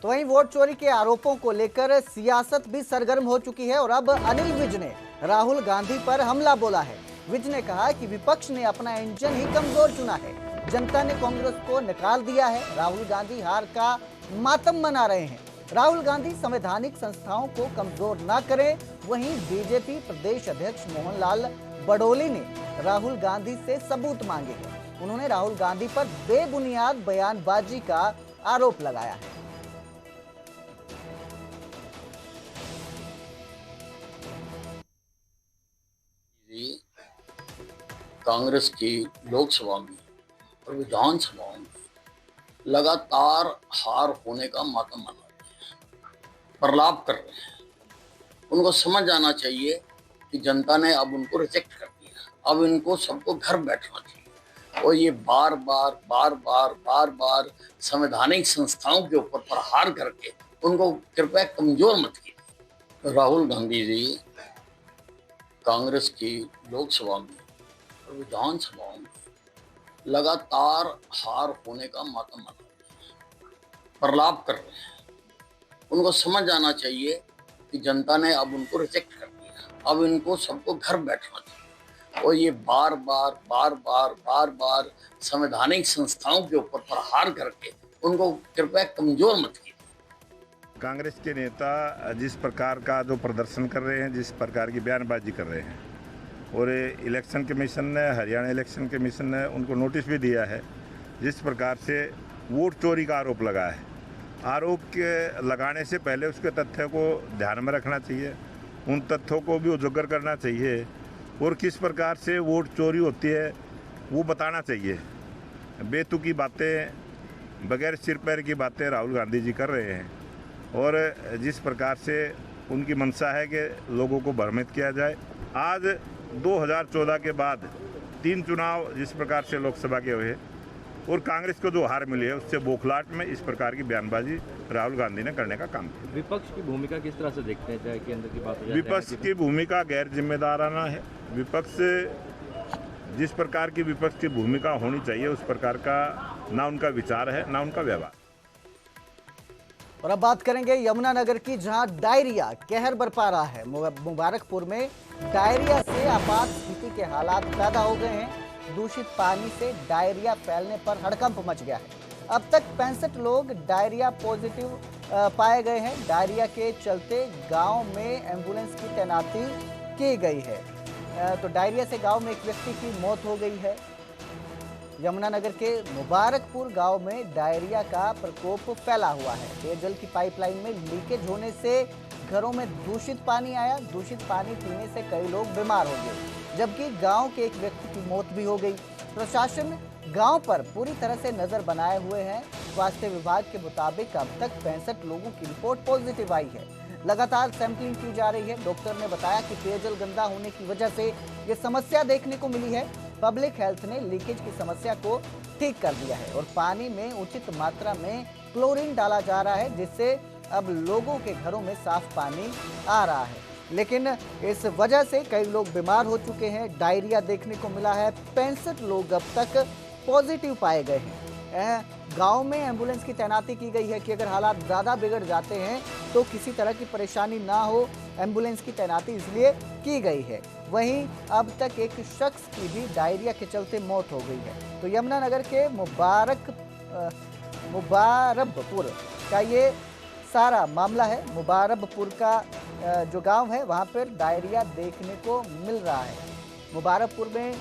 तो वहीं वोट चोरी के आरोपों को लेकर सियासत भी सरगर्म हो चुकी है और अब अनिल विज ने राहुल गांधी पर हमला बोला है। विज ने कहा कि विपक्ष ने अपना इंजन ही कमजोर चुना है, जनता ने कांग्रेस को निकाल दिया है, राहुल गांधी हार का मातम मना रहे हैं। राहुल गांधी संवैधानिक संस्थाओं को कमजोर न करें। वहीं बीजेपी प्रदेश अध्यक्ष मोहनलाल बडोली ने राहुल गांधी से सबूत मांगे हैं। उन्होंने राहुल गांधी पर बेबुनियाद बयानबाजी का आरोप लगाया है। कांग्रेस की लोकसभा में और विधानसभाओं में लगातार हार होने का मातम मना रहे हैं, प्रलाप कर रहे हैं। उनको समझ आना चाहिए कि जनता ने अब उनको रिजेक्ट कर दिया, अब इनको सबको घर बैठना चाहिए। और ये बार बार संवैधानिक संस्थाओं के ऊपर प्रहार करके उनको कृपया कमजोर मत कीजिए। राहुल गांधी जी कांग्रेस की लोकसभा में और विधानसभाओं में लगातार हार होने का मातम मना रहे हैं, प्रलाप कर रहे हैं। उनको समझ आना चाहिए कि जनता ने अब उनको रिजेक्ट कर दिया, अब इनको सबको घर बैठना चाहिए। और ये बार बार संवैधानिक संस्थाओं के ऊपर प्रहार करके उनको कृपया कमजोर मत कीजिए। कांग्रेस के नेता जिस प्रकार का जो प्रदर्शन कर रहे हैं, जिस प्रकार की बयानबाजी कर रहे हैं, और इलेक्शन कमीशन ने, हरियाणा इलेक्शन कमीशन ने उनको नोटिस भी दिया है, जिस प्रकार से वोट चोरी का आरोप लगा है। आरोप के लगाने से पहले उसके तथ्य को ध्यान में रखना चाहिए, उन तथ्यों को भी उजागर करना चाहिए और किस प्रकार से वोट चोरी होती है वो बताना चाहिए। बेतुकी बातें, बगैर सिर पैर की बातें राहुल गांधी जी कर रहे हैं और जिस प्रकार से उनकी मंशा है कि लोगों को भ्रमित किया जाए। आज 2014 के बाद 3 चुनाव जिस प्रकार से लोकसभा के हुए और कांग्रेस को जो हार मिली है उससे बौखलाहट में इस प्रकार की बयानबाजी राहुल गांधी ने करने का काम किया। विपक्ष की भूमिका किस तरह से देखते हैं, चाहे केंद्र की बात हो जाए? विपक्ष की भूमिका गैर जिम्मेदाराना है। विपक्ष जिस प्रकार की विपक्ष की भूमिका होनी चाहिए उस प्रकार का ना उनका विचार है ना उनका व्यवहार। और अब बात करेंगे यमुनानगर की, जहां डायरिया कहर बरपा रहा है। मुबारकपुर में डायरिया से आपात स्थिति के हालात पैदा हो गए हैं। दूषित पानी से डायरिया फैलने पर हड़कंप मच गया है। अब तक 65 लोग डायरिया पॉजिटिव पाए गए हैं। डायरिया के चलते गांव में एम्बुलेंस की तैनाती की गई है। तो डायरिया से गांव में एक व्यक्ति की मौत हो गई है। यमुनानगर के मुबारकपुर गांव में डायरिया का प्रकोप फैला हुआ है। पेयजल की पाइपलाइन में लीकेज होने से घरों में दूषित पानी आया। दूषित पानी पीने से कई लोग बीमार हो गए, जबकि गांव के एक व्यक्ति की मौत भी हो गई। प्रशासन गांव पर पूरी तरह से नजर बनाए हुए है। स्वास्थ्य विभाग के मुताबिक अब तक 65 लोगों की रिपोर्ट पॉजिटिव आई है। लगातार सैंपलिंग की जा रही है। डॉक्टर ने बताया कि पेयजल गंदा होने की वजह से ये समस्या देखने को मिली है। पब्लिक हेल्थ ने लीकेज की समस्या को ठीक कर दिया है और पानी में उचित मात्रा में क्लोरीन डाला जा रहा है, जिससे अब लोगों के घरों में साफ पानी आ रहा है। लेकिन इस वजह से कई लोग बीमार हो चुके हैं। डायरिया देखने को मिला है। 65 लोग अब तक पॉजिटिव पाए गए हैं। गांव में एम्बुलेंस की तैनाती की गई है कि अगर हालात ज़्यादा बिगड़ जाते हैं तो किसी तरह की परेशानी ना हो, एम्बुलेंस की तैनाती इसलिए की गई है। वहीं अब तक एक शख्स की भी डायरिया के चलते मौत हो गई है। तो यमुनानगर के मुबारकपुर का ये सारा मामला है। मुबारकपुर का जो गांव है वहां पर डायरिया देखने को मिल रहा है। मुबारकपुर में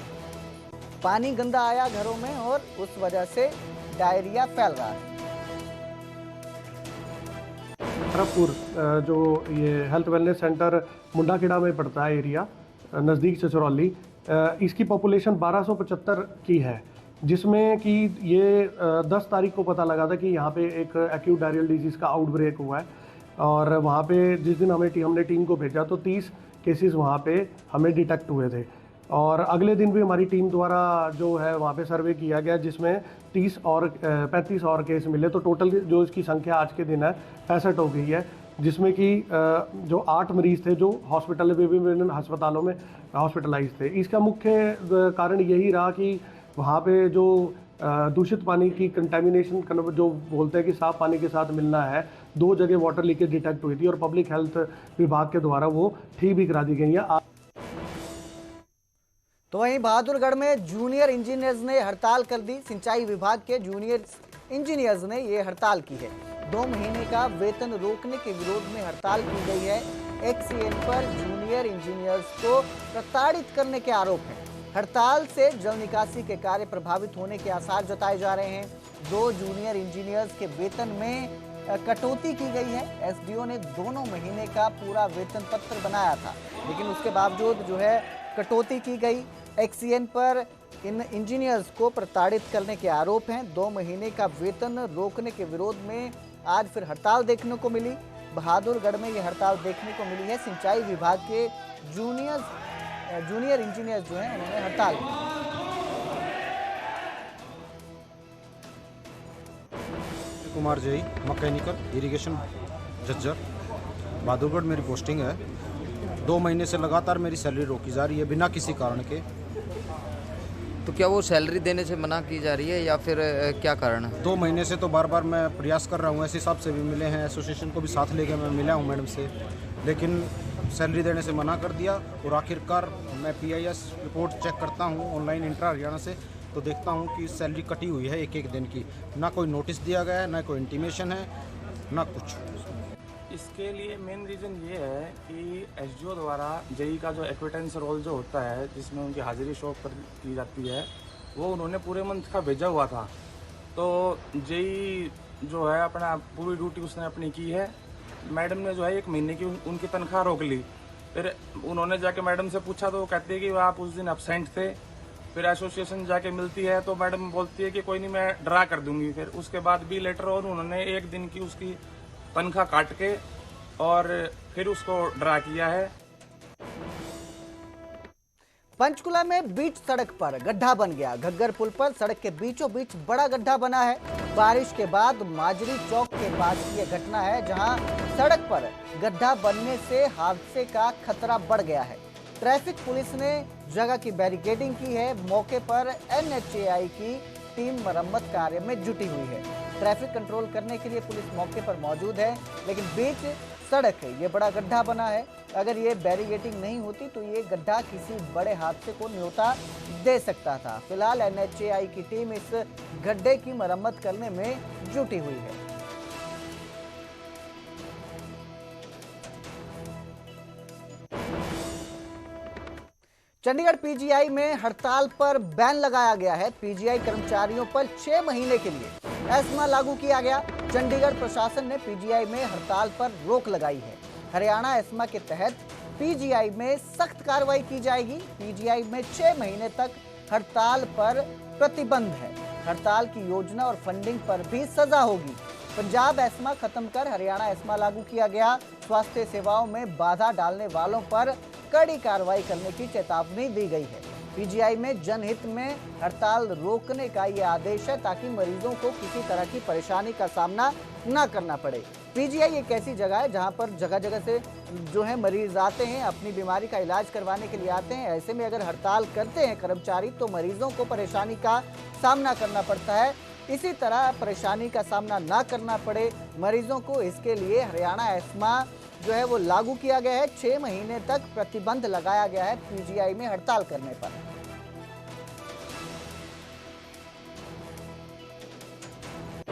पानी गंदा आया घरों में और उस वजह से डायरिया फैल रहा है। मुबारकपुर जो ये हेल्थ वेलनेस सेंटर मुंडाखेड़ा में पड़ता है एरिया, नज़दीक चचरौली, इसकी पॉपुलेशन 1275 की है, जिसमें कि ये 10 तारीख को पता लगा था कि यहाँ पे एक एक्यूट डायरियल डिजीज़ का आउटब्रेक हुआ है। और वहाँ पे जिस दिन हमने टीम को भेजा तो 30 केसेस वहाँ पे हमें डिटेक्ट हुए थे। और अगले दिन भी हमारी टीम द्वारा जो है वहाँ पे सर्वे किया गया, जिसमें 35 और केस मिले। तो टोटल जो इसकी संख्या आज के दिन है 65 हो गई है, जिसमें कि जो 8 मरीज़ थे जो हॉस्पिटल में, विभिन्न अस्पतालों में हॉस्पिटलाइज थे। इसका मुख्य कारण यही रहा कि वहाँ पे जो दूषित पानी की कंटेमिनेशन जो बोलते हैं कि साफ पानी के साथ मिलना है, 2 जगह वाटर लीकेज डिटेक्ट हुई थी और पब्लिक हेल्थ विभाग के द्वारा वो ठीक भी करा दी गई है। तो वहीं बहादुरगढ़ में जूनियर इंजीनियर्स ने हड़ताल कर दी। सिंचाई विभाग के जूनियर इंजीनियर्स ने ये हड़ताल की है। 2 महीने का वेतन रोकने के विरोध में हड़ताल की गई है। एक्सीएन पर जूनियर इंजीनियर्स को प्रताड़ित करने के आरोप हैं। हड़ताल से जल निकासी के कार्य प्रभावित होने के आसार जताए जा रहे हैं। 2 जूनियर इंजीनियर्स के वेतन में कटौती की गई है। एसडीओ ने दोनों महीने का पूरा वेतन पत्र बनाया था, लेकिन उसके बावजूद जो है कटौती की गई। एक्सीएन पर इन इंजीनियर्स को प्रताड़ित करने के आरोप हैं। 2 महीने का वेतन रोकने के विरोध में आज फिर हड़ताल देखने को मिली। बहादुरगढ़ में ये हड़ताल देखने को मिली है। सिंचाई विभाग के जूनियर इंजीनियर्स जो हैं उन्होंने हड़ताल की। कुमार जई, मैकेनिकल इरिगेशन झज्जर, बहादुरगढ़ मेरी पोस्टिंग है। 2 महीने से लगातार मेरी सैलरी रोकी जा रही है बिना किसी कारण के। तो क्या वो सैलरी देने से मना की जा रही है या फिर क्या कारण है? 2 महीने से तो बार बार मैं प्रयास कर रहा हूँ, ऐसे हिसाब से भी मिले हैं, एसोसिएशन को भी साथ लेके मैं मिला हूँ मैडम से, लेकिन सैलरी देने से मना कर दिया। और आखिरकार मैं PIS रिपोर्ट चेक करता हूँ ऑनलाइन इंट्रा हरियाणा से, तो देखता हूँ कि सैलरी कटी हुई है एक दिन की। ना कोई नोटिस दिया गया है, ना कोई इंटीमेशन है, ना कुछ। इसके लिए मेन रीज़न ये है कि एसडीओ द्वारा जेई का जो एक्विटेंस रोल जो होता है, जिसमें उनकी हाजिरी शो पर की जाती है, वो उन्होंने पूरे मंथ का भेजा हुआ था। तो जेई जो है अपना पूरी ड्यूटी उसने अपनी की है। मैडम ने जो है 1 महीने की उनकी तनख्वाह रोक ली। फिर उन्होंने जाके मैडम से पूछा तो वो कहती है कि आप उस दिन एब्सेंट थे। फिर एसोसिएशन जाके मिलती है तो मैडम बोलती है कि कोई नहीं, मैं ड्रा कर दूंगी। फिर उसके बाद भी लेटर और उन्होंने 1 दिन की उसकी तनख्वाह काट के और फिर उसको ड्रा किया है। पंचकुला में बीच सड़क पर गड्ढा बन गया। घग्गर पुल पर सड़क के बीचों बीच बड़ा गड्ढा बना है। बारिश के बाद माजरी चौक के पास ये घटना है, जहां सड़क पर गड्ढा बनने से हादसे का खतरा बढ़ गया है। ट्रैफिक पुलिस ने जगह की बैरिकेडिंग की है। मौके पर NHAI की टीम मरम्मत कार्य में जुटी हुई है। ट्रैफिक कंट्रोल करने के लिए पुलिस मौके पर मौजूद है, लेकिन बीच सड़क ये बड़ा गड्ढा बना है। अगर ये बैरिकेडिंग नहीं होती तो ये गड्ढा किसी बड़े हादसे को न्योता दे सकता था। फिलहाल NHAI की टीम इस गड्ढे की मरम्मत करने में जुटी हुई है। चंडीगढ़ PGI में हड़ताल पर बैन लगाया गया है। PGI कर्मचारियों पर 6 महीने के लिए एस्मा लागू किया गया। चंडीगढ़ प्रशासन ने PGI में हड़ताल पर रोक लगाई है। हरियाणा एस्मा के तहत PGI में सख्त कार्रवाई की जाएगी। PGI में 6 महीने तक हड़ताल पर प्रतिबंध है। हड़ताल की योजना और फंडिंग पर भी सजा होगी। पंजाब एस्मा खत्म कर हरियाणा एस्मा लागू किया गया। स्वास्थ्य सेवाओं में बाधा डालने वालों पर कड़ी कार्रवाई करने की चेतावनी दी गई है। PGI में जनहित में हड़ताल रोकने का ये आदेश है, ताकि मरीजों को किसी तरह की परेशानी का सामना न करना पड़े। PGI एक ऐसी जगह है जहां पर जगह जगह से जो है मरीज आते हैं, अपनी बीमारी का इलाज करवाने के लिए आते हैं। ऐसे में अगर हड़ताल करते हैं कर्मचारी तो मरीजों को परेशानी का सामना करना पड़ता है। इसी तरह परेशानी का सामना ना करना पड़े मरीजों को, इसके लिए हरियाणा एस्मा जो है वो लागू किया गया है। 6 महीने तक प्रतिबंध लगाया गया है PGI में हड़ताल करने पर।